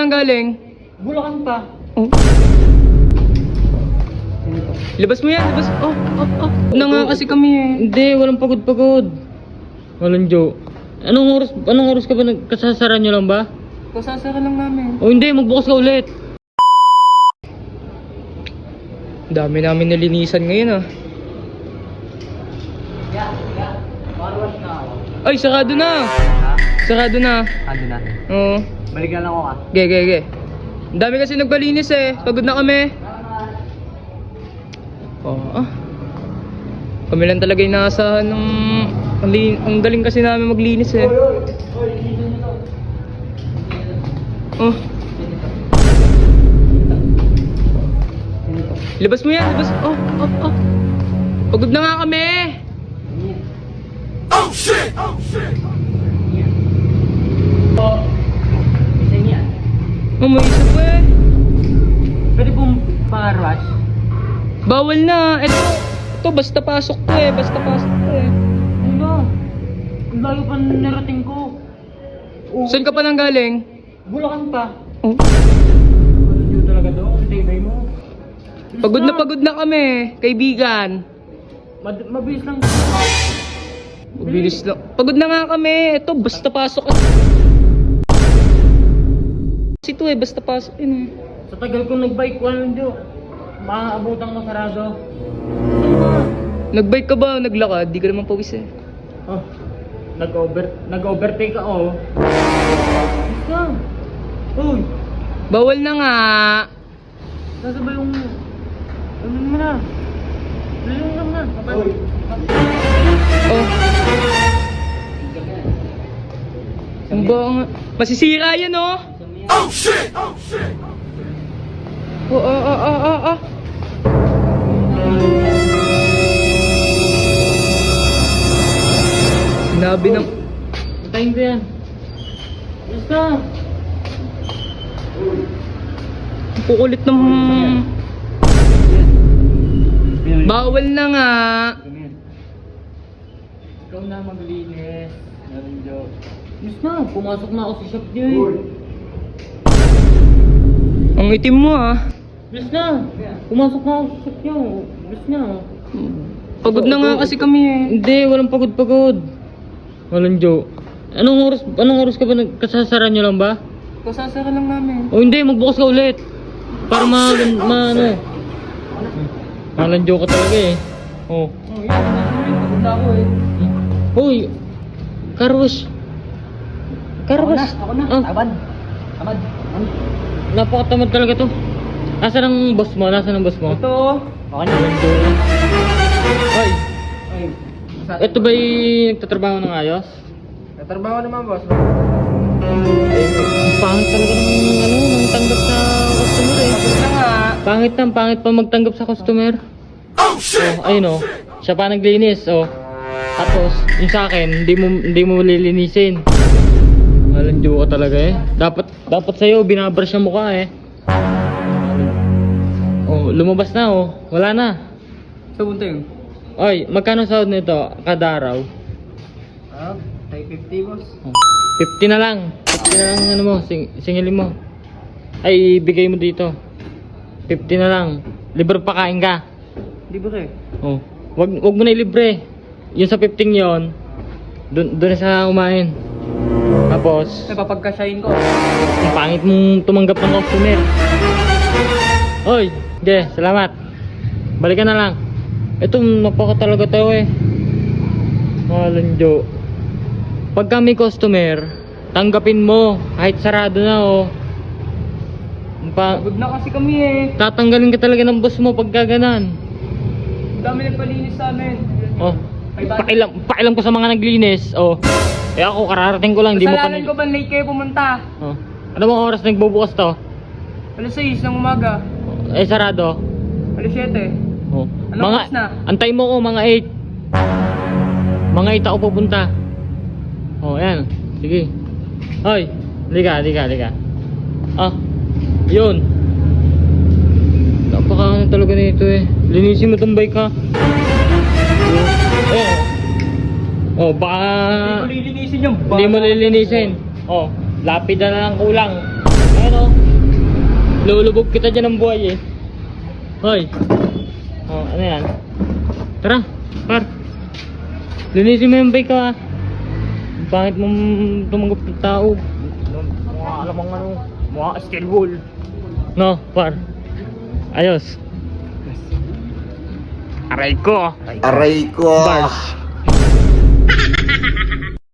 Saan galing? Bulacan pa. Oh. Labas mo yan, labas. Na nga kasi kami eh. Hindi, walang pagod-pagod. Walang joke. Anong oras ka ba nagkasasara nyo lang ba? Kasasara lang namin. O hindi, magbukas ka ulit. Dami namin nalinisan ngayon ah. Ay, sarado na. Sarado na. Ando na. Oo. Balikan lang ako ka. Ge. Ang dami kasi nagbalinis eh. Pagod na kami. Kami lang talaga yung naasahan ng... Ang galing kasi namin maglinis eh. Oh. Labas mo yan, labas. Pagod na nga kami. Oh shit! Isang yan. May isa pa eh. Pwede pong pa-rush. Bawal na. Ito basta pasok to eh. Basta pasok to eh. Ano? Ang layo pa narating ko. Saan ka pa nang galing? Bulacan pa. Oh. Ano yun talaga doon? Ang tibay mo. Pagod na kami, kaibigan. Mabilis lang. Bilis lang. Pagod na nga kami. Ito basta pasok. Kasi ito eh, basta pasok yun eh. Sa tagal kong nag-bike, walang joke. Makakaabutan ko sarado. Nagbike ka ba? Naglakad? Di ka naman pawis eh. Oh, nag-overtake ako. Basta. Uy, Bawal na nga. nasa ba yung... Ano mo na? Lulong lang na. Oh. Ang ba nga? Masisira yan oh. Oh shit! Oh. Sinabi ng... Patayin ko yan. Basta. Ang kukulit ng... Bawal na nga. Ikaw na maglinis. Meron joke. Yes na, pumasok na ako sa shop niyo eh. Ang itim mo ah. Yes na, pumasok na ako sa shop niyo. Yes na. Pagod na nga kasi kami eh. Hindi, walang pagod-pagod. Walang joke. Anong oras ka ba nagkasasara nyo lang ba? Kasasara lang namin. O hindi, magbukas ka ulit. Para ano. Walang joke ka talaga eh. Oh. Pagod na ako eh. Hoy, Carlos. Ako na. Ah, Tamad. napakatamad talaga to. Nasaan ang boss mo? Ito. Okay na. Hoy, ito ba'y nagtatrabaho ng ayos? Natrabaho naman boss. Ang pangit talaga ng tanggap sa customer eh. Pagod na nga. Pangit pa magtanggap sa customer. Oh, ayun oh. Siya pa naglinis oh. Tapos, yung sa akin, hindi mo lilinisin. Walang joke ka talaga eh. Dapat sa'yo, binabrush ang mukha eh. Oh, lumabas na oh. Wala na. So, punta yun. Oy, magkano sahod nito kada araw? Tay 50 boss. 50 na lang. 50 na lang ano mo, singilin mo. Ay, bigay mo dito. 50 na lang. Libre pa kain ka. Libre. Oh, wag mo na ilibre. Yung sa 15 yon, doon sa kumain. Tapos, Napapagkasyahin ko. ang pangit mong tumanggap ng customer. Oy, salamat. Balikan na lang. Ito, napaka talaga tayo eh. Walang joke. Pagka may customer, tanggapin mo. Kahit sarado na oh. Pagod na kasi kami eh. Tatanggalin ka talaga ng boss mo pagka ganan. Ang dami nagpalinis sa amin. Oh, pakilam ko sa mga naglinis. Oh. Eh ako kararating ko lang, di mo pa. Kasalanan ko ba late kayo pumunta? Oh. Ano bang oras nagbubukas to? Alas 6 ng umaga. Eh sarado. Alas 7. Oh. Anong oras na? Antay mo ko mga 8. Mga 8 ako pupunta. Oh, ayan. Sige. Hoy, halika. Ah. Yun. Napaka talaga nito eh. Linisin mo tong bike ha. Oh, baka Hindi ko lilinisin yung hindi mo lilinisin. Oh, lapid na lang kulang. Ayun o. Lulubog kita dyan ng buhay eh. Hoy. Oh, ano yan? Tara, par. Linisin mo yung bike ko ah. Bakit mo tumanggap ng tao? Mga alamang ano, mga steel wool. No, par. Ayos. Aray ko. Aray ko. Bars.